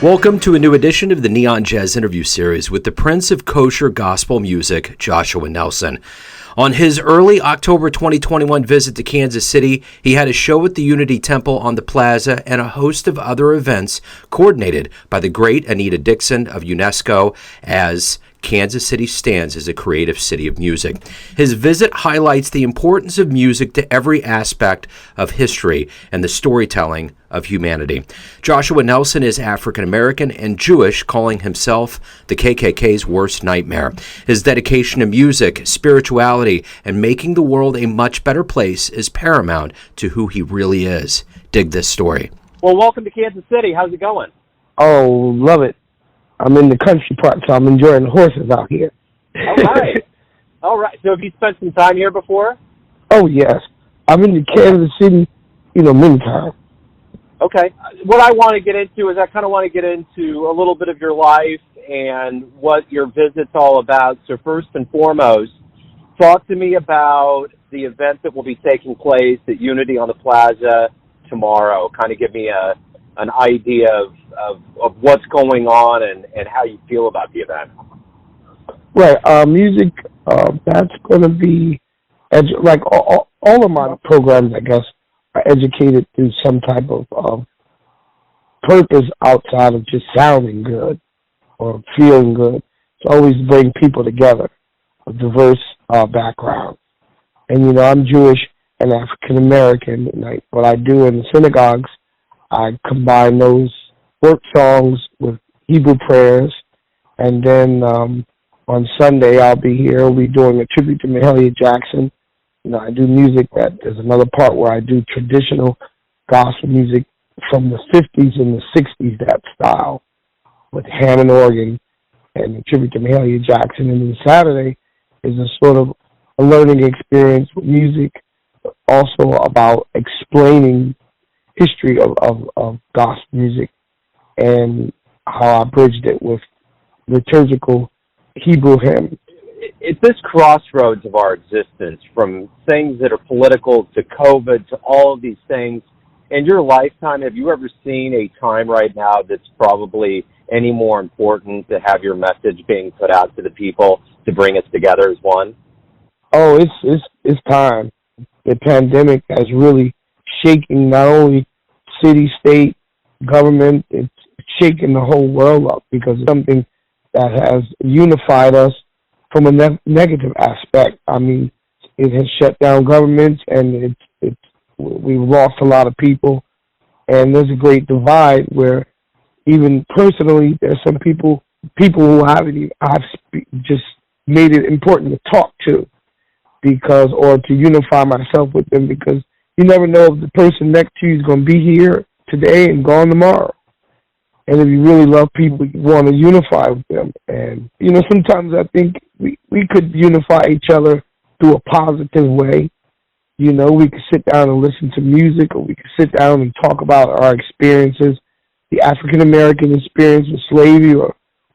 Welcome to a new edition of the Neon Jazz interview series with the Prince of Kosher Gospel Music, Joshua Nelson. On his early October 2021 visit to Kansas City, he had a show at the Unity Temple on the Plaza and a host of other events coordinated by the great Anita Dixon of UNESCO as Kansas City stands as a creative city of music. His visit highlights the importance of music to every aspect of history and the storytelling of humanity. Joshua Nelson is African American and Jewish, calling himself the KKK's worst nightmare. His dedication to music, spirituality, and making the world a much better place is paramount to who he really is. Dig this story. Well, welcome to Kansas City. How's it going? Oh, love it. I'm in the country part, so I'm enjoying the horses out here. All right. All right. So have you spent some time here before? Oh, yes. I've been to Kansas City, many times. Okay. What I want to get into is I kind of want to get into a little bit of your life and what your visit's all about. So first and foremost, talk to me about the event that will be taking place at Unity on the Plaza tomorrow. Kind of give me an idea of what's going on and how you feel about the event. Right. Music, that's going to be, like all of my programs, I guess, are educated through some type of purpose outside of just sounding good or feeling good. To always bring people together of diverse backgrounds. And, I'm Jewish and African American. And what I do in the synagogues, I combine those work songs with Hebrew prayers, and then on Sunday I'll be here. We'll be doing a tribute to Mahalia Jackson. I do music there's another part where I do traditional gospel music from the 50s and the 60s, that style, with Hammond organ and a tribute to Mahalia Jackson. And then Saturday is a sort of a learning experience with music, also about explaining history of gospel music and how I bridged it with liturgical Hebrew hymns. At this crossroads of our existence, from things that are political to COVID to all of these things, in your lifetime, have you ever seen a time right now that's probably any more important to have your message being put out to the people to bring us together as one? Oh, it's time. The pandemic has really shaking not only city, state, government, it's shaking the whole world up because it's something that has unified us from a negative aspect. I mean, it has shut down governments and we've lost a lot of people, and there's a great divide where even personally there's some people who I've just made it important to talk to or to unify myself with them, because you never know if the person next to you is going to be here today and gone tomorrow. And if you really love people, you want to unify with them. And, sometimes I think we could unify each other through a positive way. We could sit down and listen to music, or we could sit down and talk about our experiences, the African-American experience with slavery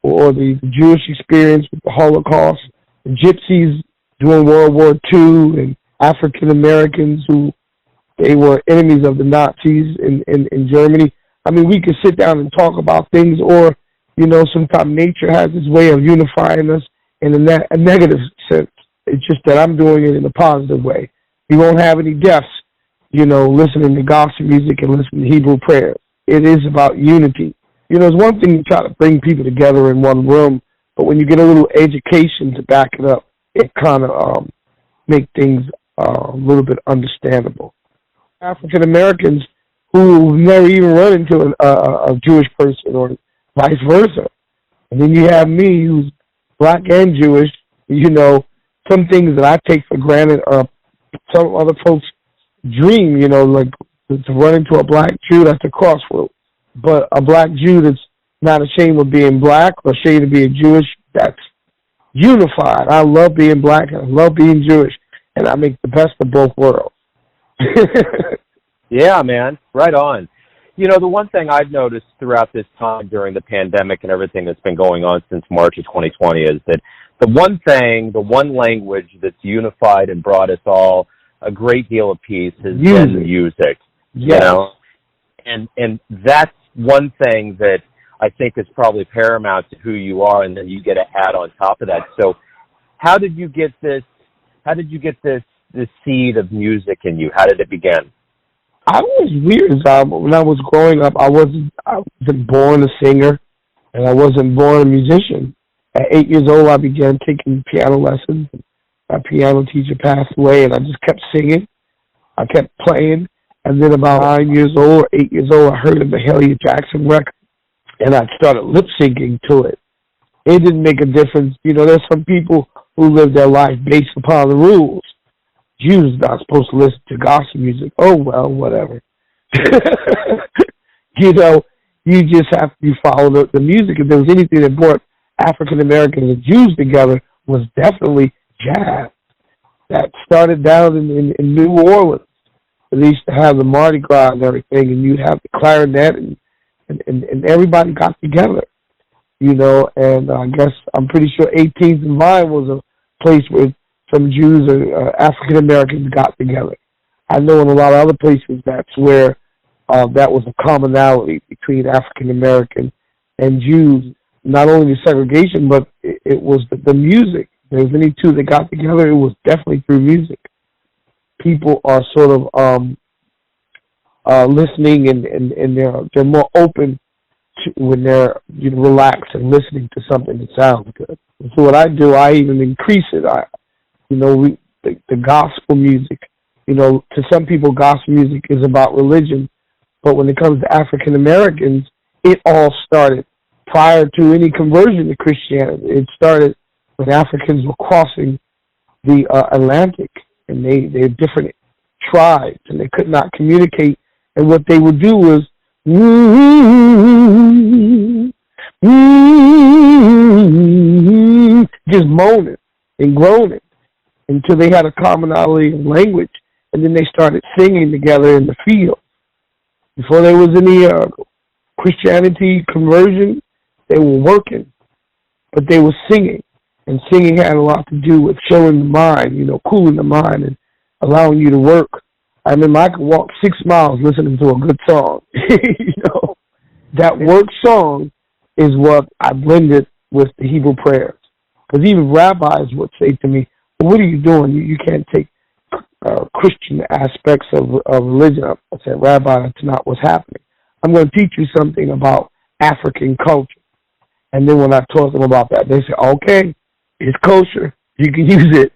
or the Jewish experience with the Holocaust, the Gypsies during World War II, and African-Americans who they were enemies of the Nazis in Germany. I mean, we could sit down and talk about things, or, sometimes nature has its way of unifying us in a negative sense. It's just that I'm doing it in a positive way. We won't have any deaths, listening to gospel music and listening to Hebrew prayers. It is about unity. It's one thing to try to bring people together in one room, but when you get a little education to back it up, it kind of make things a little bit understandable. African Americans who never even run into a Jewish person, or vice versa. And then you have me, who's black and Jewish. Some things that I take for granted are some other folks' dream, like to run into a black Jew, that's a crossroad. But a black Jew that's not ashamed of being black or ashamed of being Jewish, that's unified. I love being black and I love being Jewish, and I make the best of both worlds. Yeah, man. Right on. The one thing I've noticed throughout this time during the pandemic and everything that's been going on since March of 2020 is that the one language that's unified and brought us all a great deal of peace has been music. Yes. And that's one thing that I think is probably paramount to who you are, and then you get a hat on top of that. So how did you get this? How did you get this seed of music in you? How did it begin? I was weird. When I was growing up, I wasn't born a singer, and I wasn't born a musician. At 8 years old, I began taking piano lessons. My piano teacher passed away, and I just kept singing. I kept playing, and then about 9 years old, or 8 years old, I heard of the Mahalia Jackson record, and I started lip syncing to it. It didn't make a difference. You know, there's some people who live their life based upon the rules. Jews not supposed to listen to gospel music. Oh, well, whatever. You know, you just have to follow the music. If there was anything that brought African Americans and Jews together, was definitely jazz. That started down in New Orleans. They used to have the Mardi Gras and everything, and you'd have the clarinet, and everybody got together, you know. And I guess I'm pretty sure 18th and Vine was a place where some Jews or African Americans got together. I know in a lot of other places that's where that was a commonality between African American and Jews. Not only the segregation, but it was the music. If there was any two that got together, it was definitely through music. People are sort of listening, and they're more open to when they're relaxed and listening to something that sounds good. And so what I do, I even increase it. The gospel music. You know, to some people, gospel music is about religion, but when it comes to African Americans, it all started prior to any conversion to Christianity. It started when Africans were crossing the Atlantic, and they're different tribes, and they could not communicate. And what they would do was just moaning and groaning until they had a commonality of language, and then they started singing together in the field. Before there was any Christianity conversion, they were working, but they were singing. And singing had a lot to do with showing the mind, cooling the mind and allowing you to work. I remember I could walk 6 miles listening to a good song. That work song is what I blended with the Hebrew prayers. Because even rabbis would say to me, well, what are you doing? You can't take Christian aspects of religion. I said, Rabbi, that's not what's happening. I'm going to teach you something about African culture. And then when I taught them about that, they said, okay, it's kosher. You can use it.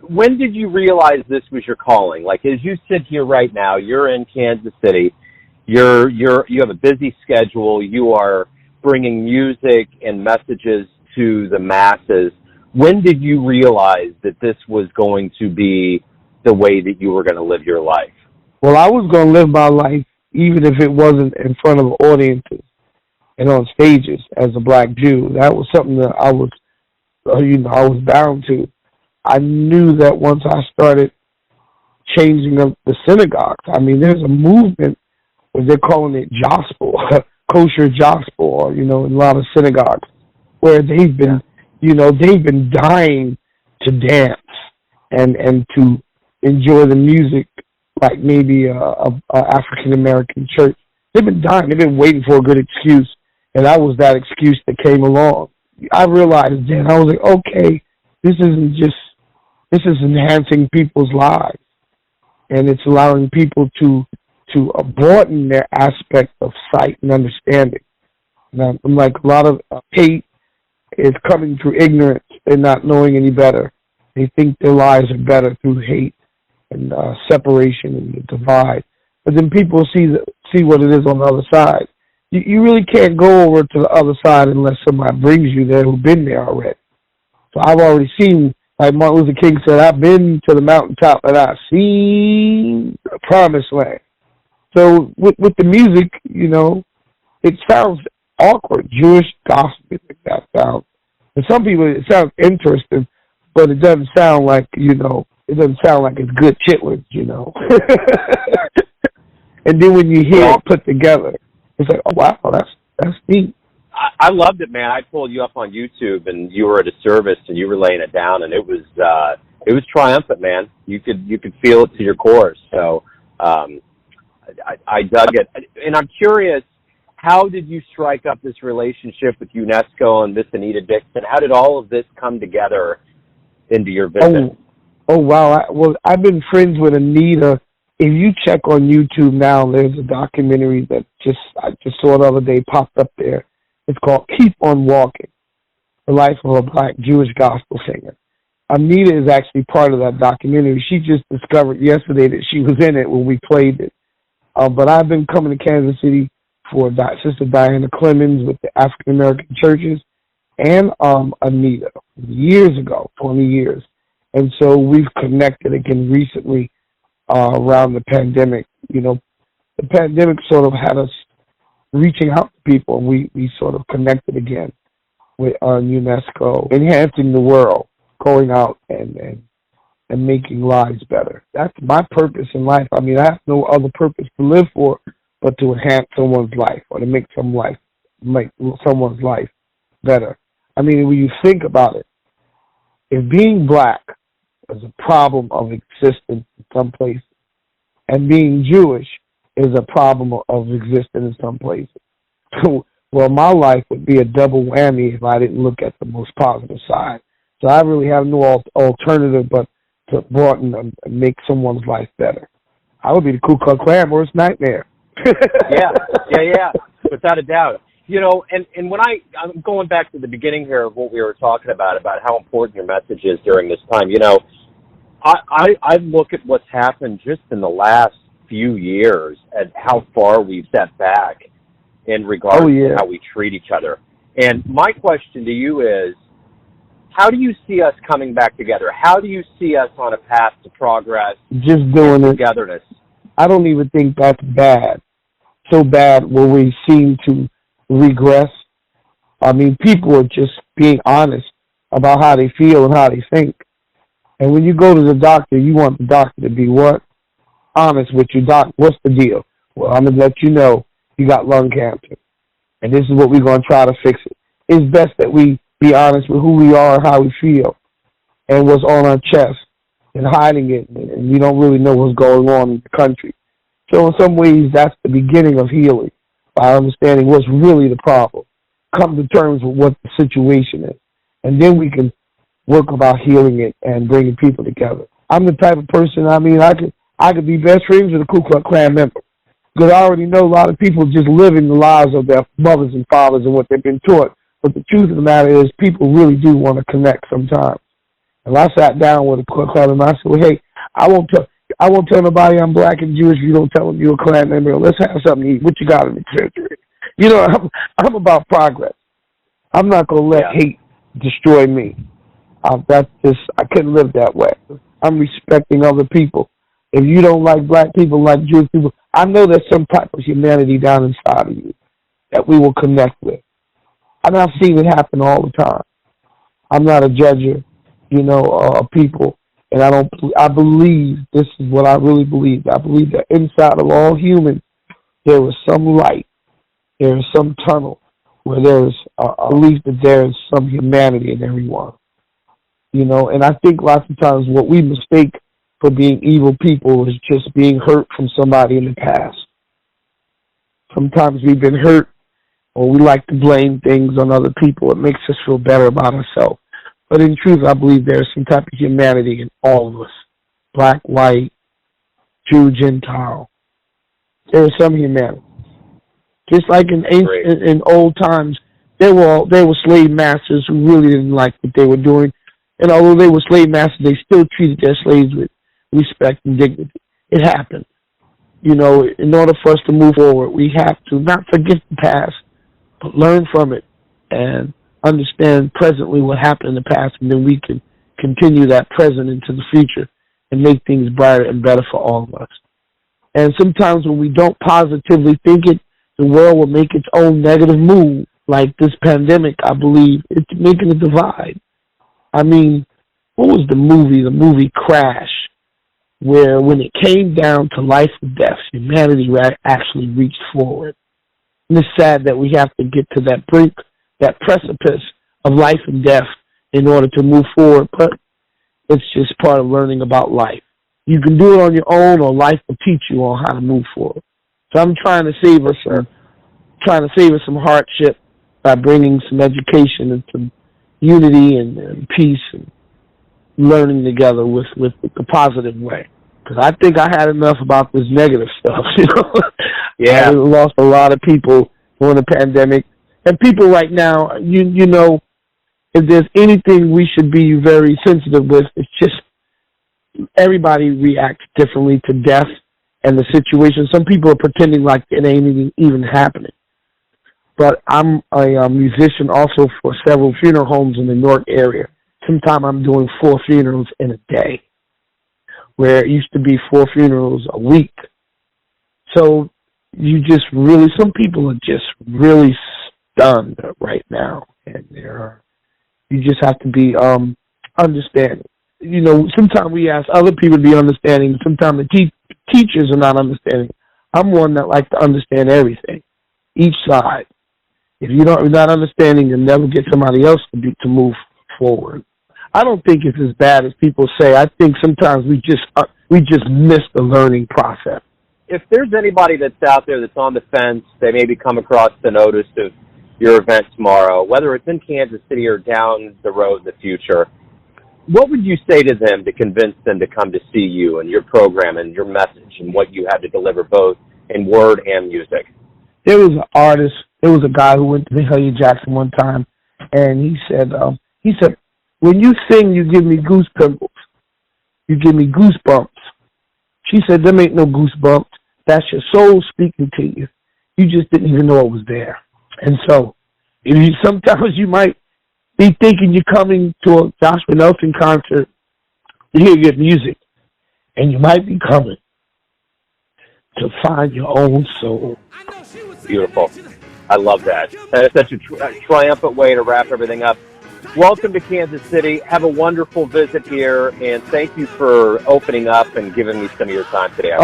When did you realize this was your calling? Like, as you sit here right now, you're in Kansas City. You have a busy schedule. You are bringing music and messages to the masses. When did you realize that this was going to be the way that you were going to live your life? Well, I was going to live my life even if it wasn't in front of audiences and on stages as a black Jew. That was something that I was bound to. I knew that once I started changing up the synagogues, I mean, there's a movement where they're calling it gospel, kosher gospel, in a lot of synagogues, where they've been, they've been dying to dance and to enjoy the music like maybe a African American church. They've been dying. They've been waiting for a good excuse, and I was that excuse that came along. I realized then, I was like, okay, this is enhancing people's lives, and it's allowing people to broaden their aspect of sight and understanding. Now, like a lot of hate is coming through ignorance and not knowing any better. They think their lives are better through hate and separation and the divide. But then people see what it is on the other side. You really can't go over to the other side unless somebody brings you there who's been there already. So I've already seen, like Martin Luther King said, I've been to the mountaintop and I've seen the promised land. So with the music, it sounds awkward, Jewish gospel music, that sounds. And some people, it sounds interesting, but it doesn't sound like, it doesn't sound like it's good chitlins, And then when you hear it put together, it's like, oh, wow, that's neat. I loved it, man. I pulled you up on YouTube, and you were at a service, and you were laying it down, and it was triumphant, man. You could feel it to your core. So I dug it, and I'm curious. how did you strike up this relationship with UNESCO and Miss Anita Dixon? How did all of this come together into your visit? Oh wow. I've been friends with Anita. If you check on YouTube now, there's a documentary that I just saw the other day popped up there. It's called Keep on Walking, the life of a black Jewish gospel singer. Anita is actually part of that documentary. She just discovered yesterday that she was in it when we played it. But I've been coming to Kansas City for Sister Diana Clemens with the African American churches and Anita years ago, 20 years. And so we've connected again recently around the pandemic. You know, the pandemic sort of had us reaching out to people, and we sort of connected again with UNESCO, enhancing the world, going out and making lives better. That's my purpose in life. I mean, I have no other purpose to live for but to enhance someone's life or to make someone's life better. I mean, when you think about it, if being black is a problem of existence in some places, and being Jewish is a problem of existence in some places, well, my life would be a double whammy if I didn't look at the most positive side. So I really have no alternative but to broaden and make someone's life better. I would be the Ku Klux Klan worst nightmare. yeah, without a doubt. You know, and when I'm going back to the beginning here of what we were talking about how important your message is during this time. You know, I look at what's happened just in the last few years and how far we've stepped back in regards to how we treat each other. And my question to you is, how do you see us coming back together? How do you see us on a path to progress? Just doing it. Togetherness. I don't even think that's bad. So bad where we seem to regress. I mean, people are just being honest about how they feel and how they think. And when you go to the doctor, you want the doctor to be what? Honest with you. Doc, what's the deal? Well, I'm going to let you know you got lung cancer. And this is what we're going to try to fix it. It's best that we be honest with who we are and how we feel and what's on our chest and hiding it. And we don't really know what's going on in the country. So in some ways, that's the beginning of healing, by understanding what's really the problem. Come to terms with what the situation is. And then we can work about healing it and bringing people together. I'm the type of person, I mean, I could be best friends with a Ku Klux Klan member. Because I already know a lot of people just living the lives of their mothers and fathers and what they've been taught. But the truth of the matter is people really do want to connect sometimes. And I sat down with a Ku Klux Klan member and I said, well, hey, I won't tell nobody I'm black and Jewish if you don't tell them you're a Klan member. Let's have something to eat. What you got in the refrigerator? You know, I'm about progress. I'm not going to let hate destroy me. That's just, I couldn't live that way. I'm respecting other people. If you don't like black people, like Jewish people, I know there's some type of humanity down inside of you that we will connect with. And I've seen it happen all the time. I'm not a judger, of people. And I believe, this is what I really believe. I believe that inside of all humans, there is some light. There is some tunnel where there is a belief that there is some humanity in everyone. And I think lots of times what we mistake for being evil people is just being hurt from somebody in the past. Sometimes we've been hurt, or we like to blame things on other people. It makes us feel better about ourselves. But in truth, I believe there's some type of humanity in all of us. Black, white, Jew, Gentile. There is some humanity. Just like in old times, there were slave masters who really didn't like what they were doing. And although they were slave masters, they still treated their slaves with respect and dignity. It happened. In order for us to move forward, we have to not forget the past, but learn from it and understand presently what happened in the past, and then we can continue that present into the future and make things brighter and better for all of us. And sometimes when we don't positively think it, the world will make its own negative move. Like this pandemic, I believe, it's making a divide. I mean, what was the movie Crash, where when it came down to life and death, humanity actually reached forward. And it's sad that we have to get to that brink, that precipice of life and death in order to move forward, but it's just part of learning about life. You can do it on your own, or life will teach you on how to move forward. So I'm trying to save us trying to save us some hardship by bringing some education and some unity and peace and learning together with the positive way. Because I think I had enough about this negative stuff, you know. Yeah. I lost a lot of people during the pandemic. And people right now, you know, if there's anything we should be very sensitive with, it's just everybody reacts differently to death and the situation. Some people are pretending like it ain't even happening. But I'm a musician also for several funeral homes in the Newark area. Sometimes I'm doing 4 funerals in a day, where it used to be 4 funerals a week. So you just really, some people are just really stunned right now, and you just have to be understanding. You know, sometimes we ask other people to be understanding. Sometimes the teachers are not understanding. I'm one that likes to understand everything, each side. If you're not understanding, you'll never get somebody else to move forward. I don't think it's as bad as people say. I think sometimes we just miss the learning process. If there's anybody that's out there that's on the fence, they maybe come across the notice of your event tomorrow, whether it's in Kansas City or down the road in the future, what would you say to them to convince them to come to see you and your program and your message and what you have to deliver both in word and music? There was an artist, there was a guy who went to Mahalia Jackson one time, and he said, when you sing, you give me goose pimples. You give me goosebumps. She said, them ain't no goosebumps. That's your soul speaking to you. You just didn't even know it was there. And so, sometimes you might be thinking you're coming to a Joshua Nelson concert to hear good music, and you might be coming to find your own soul. Beautiful. I love that. That is such a triumphant way to wrap everything up. Welcome to Kansas City. Have a wonderful visit here, and thank you for opening up and giving me some of your time today.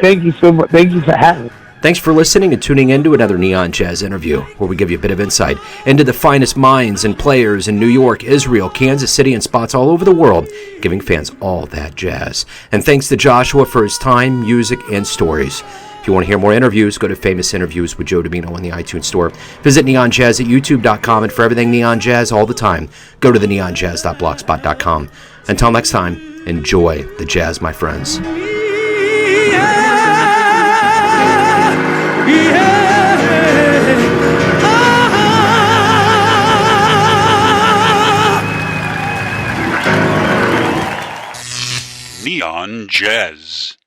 Thank you so much. Thank you for having me. Thanks for listening and tuning in to another Neon Jazz interview, where we give you a bit of insight into the finest minds and players in New York, Israel, Kansas City, and spots all over the world, giving fans all that jazz. And thanks to Joshua for his time, music, and stories. If you want to hear more interviews, go to Famous Interviews with Joe Domino in the iTunes Store. Visit neonjazz at youtube.com, and for everything Neon Jazz all the time, go to the neonjazz.blogspot.com. Until next time, enjoy the jazz, my friends. Neon Jazz.